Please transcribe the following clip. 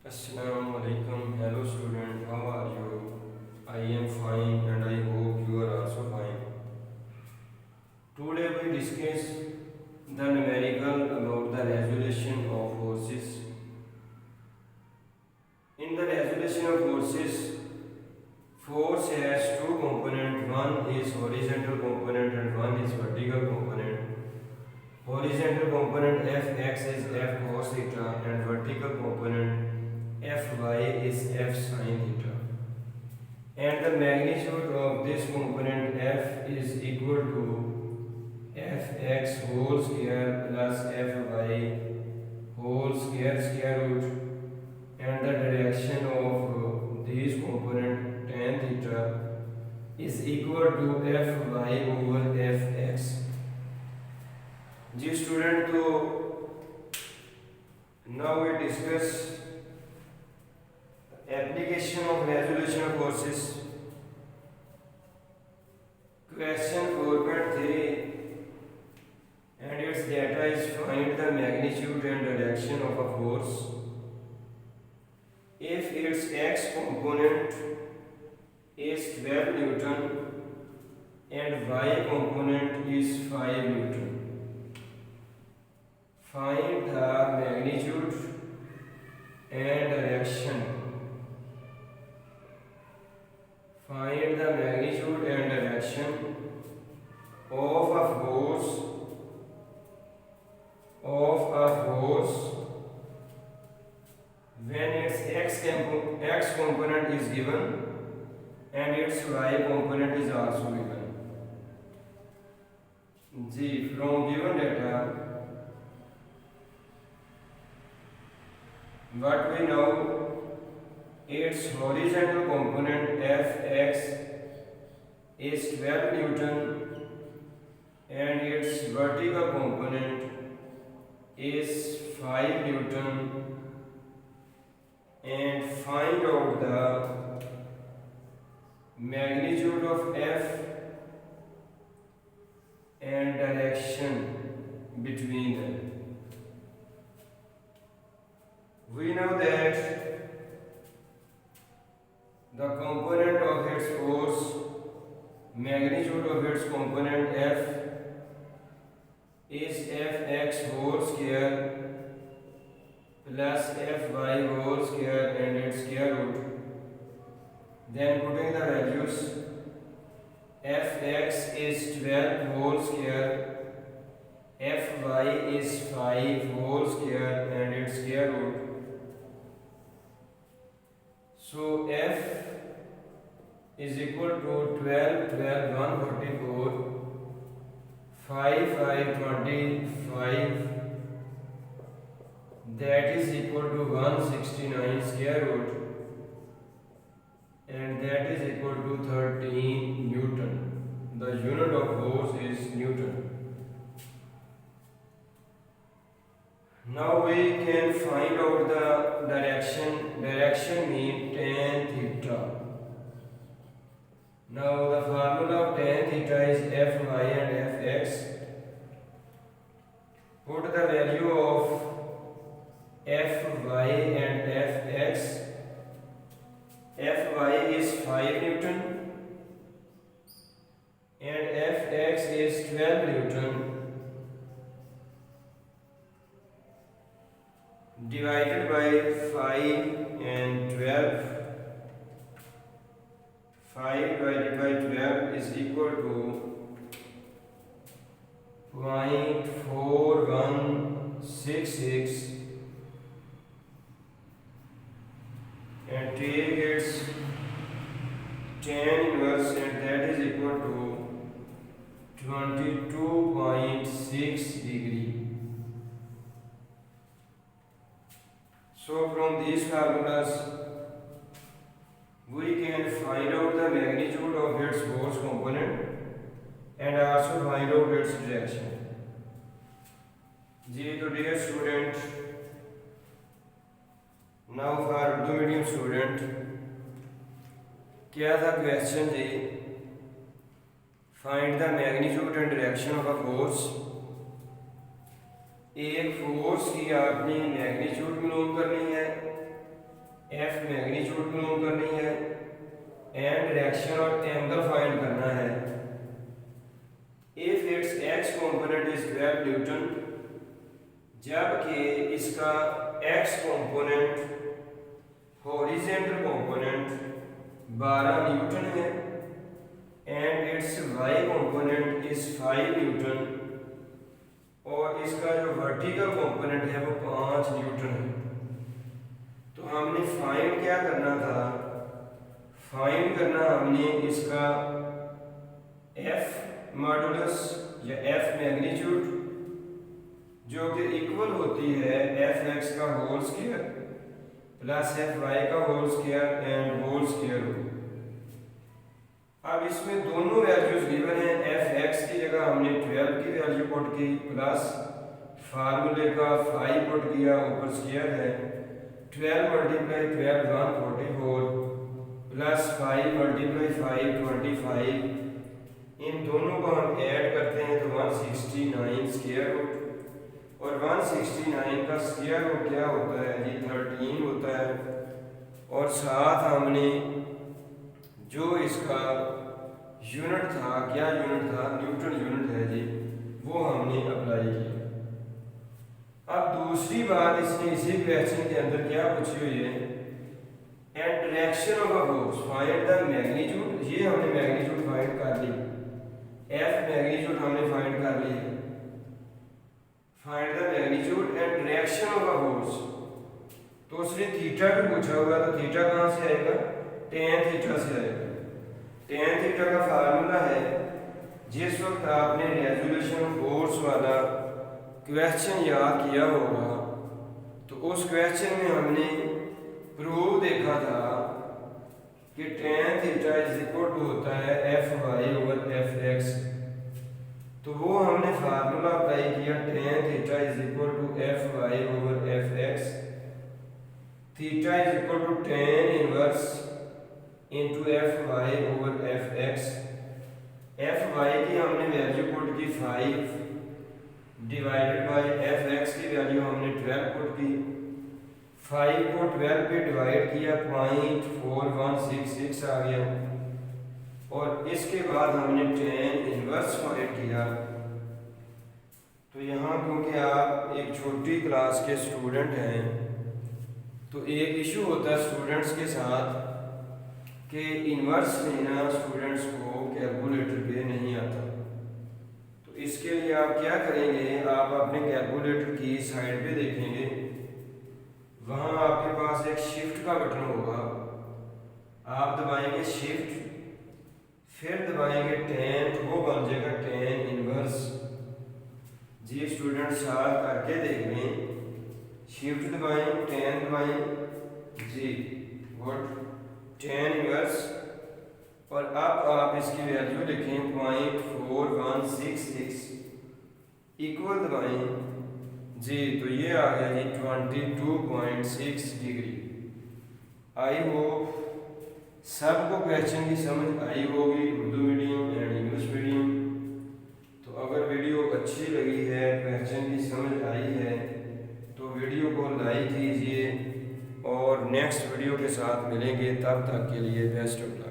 Assalamu alaikum. Hello student, how are you? I am fine and I hope you are also fine. Today we discuss the numerical about the resolution of forces. In the resolution of forces, force has two components. One is horizontal component and one is vertical component. Horizontal component Fx is F cos theta and vertical component Fy is F sin theta. And the magnitude of this component F is equal to Fx whole square plus Fy whole square root, and the direction of these component tan theta is equal to Fy over Fx. जी student, तो now we discuss application of resolution of forces. Question 4.3 and its data is find the magnitude and direction of a force if its x component is 12 Newton and y component is 5 Newton. Find the magnitude and direction. Find the magnitude and direction of a force when its x component is given and its y component is also given. G, from given data, what we know, its horizontal component Fx is 12 Newton and its vertical component is 5 Newton, and find out the magnitude of F and direction between them. We know that the component of its force, magnitude of its component F is Fx whole square plus Fy whole square and its square root. Then putting the values, Fx is 12 whole square, Fy is 5 whole square and its square root. So F is equal to 12, 12, 144, 5, 5, 25, that is equal to 169 square root, and that is equal to 13 Newton. The unit of force is Newton. Now we can find out the direction. Direction means tan theta. Now the formula of tan theta is Fy and Fx. Put the value of Fy and Fx. Fy is 5 Newton and Fx is 12 Newton. Divided by 5 and 12. 5 divided by 12 is equal to 0.4166, and take its tan inverse, and that is equal to 22.6 degree. So from these formulas we can find out the magnitude of its force component and also find out its direction. जी तो dear student, now for Urdu medium student, क्या था question जी? Find the magnitude and direction of a force. एक force की आपने magnitude मालूम करनी है डायरेक्शन और एंगल फाइंड करना है। If its x component is 12 newton, जबकि इसका x component horizontal component 12 newton है and its y component is 5 newton, और इसका जो वर्टिकल कंपोनेंट है वो 5 न्यूटन है। तो हमने फाइंड क्या करना था, फाइंड करना हमने इसका एफ मॉडुलस या एफ मैग्नीट्यूड, जो कि इक्वल होती है एफ एक्स का whole square plus F y का whole square and whole square. अब इसमें दोनों वैल्यूज गिवन है। एफ एक्स की जगह हमने 12 की वैल्यू पुट की प्लस फार्मूले का 5 पुट किया, ऊपर स्क्वायर है 12 मल्टीप्लाई 12 144 प्लस 5 मल्टीप्लाई 5 25। इन दोनों को हम ऐड करते हैं तो 169 स्क्वायर रूट, और 169 का स्क्वायर रूट क्या होता है जी 13 होता है। और साथ हमने जो इसका यूनिट था, क्या यूनिट था, न्यूटन यूनिट है जी, वो हमने अप्लाई किया। अब दूसरी बात इसने इसी क्वेश्चन के अंदर क्या पूछी हुई है, and direction of a force find the magnitude. ये हमने मैग्नीट्यूड फाइंड कर ली, एफ मैग्नीट्यूड हमने फाइंड कर ली है। Find the magnitude and direction of a force, तो उसने थीटा भी पूछा होगा, तो थीटा कहाँ से आएगा, टेन थीटा से आएगा। टेन थीटा का फार्मूला है, जिस वक्त आपने रेजोल्यूशन फोर्स वाला क्वेश्चन याद किया होगा तो उस क्वेश्चन में हमने प्रूफ देखा था कि tan theta is equal to होता है F Y over F X. तो वो हमने फार्मूला अप्लाई किया, tan theta is equal to F Y over F X. Theta is equal to tan inverse into F Y over F X. F Y की हमने value put की 5 divided by F x की value हमने 12 put की। 5 को 12 पे divide किया 0.4166 आ गया, और इसके बाद हमने टेन इनवर्स फाइंड किया। तो यहाँ क्योंकि आप एक छोटी क्लास के स्टूडेंट हैं तो एक इशू होता है स्टूडेंट्स के साथ कि इन्वर्स लेना स्टूडेंट्स को कैलकुलेटर पे नहीं आता। तो इसके लिए आप क्या करेंगे, आप अपने कैलकुलेटर की साइड पे देखेंगे, वहाँ आपके पास एक शिफ्ट का बटन होगा, आप दबाएंगे शिफ्ट, फिर दबाएंगे टेन, वो बन जाएगा टेन इनवर्स। जी स्टूडेंट साथ करके देख लें, शिफ्ट दबाएं, टेन दबाएं जी, गुड, टेन इनवर्स, और अब आप इसकी वैल्यू लिखें 0.4166 इक्वल दबाएं जी, तो ये आ गया जी 22.6 डिग्री। आई होप सबको क्वेश्चन की समझ आई होगी, Urdu medium and English medium. तो अगर वीडियो अच्छी लगी है, क्वेश्चन की समझ आई है, तो वीडियो को लाइक कीजिए, और नेक्स्ट वीडियो के साथ मिलेंगे, तब तक के लिए बेस्ट ऑफ लक।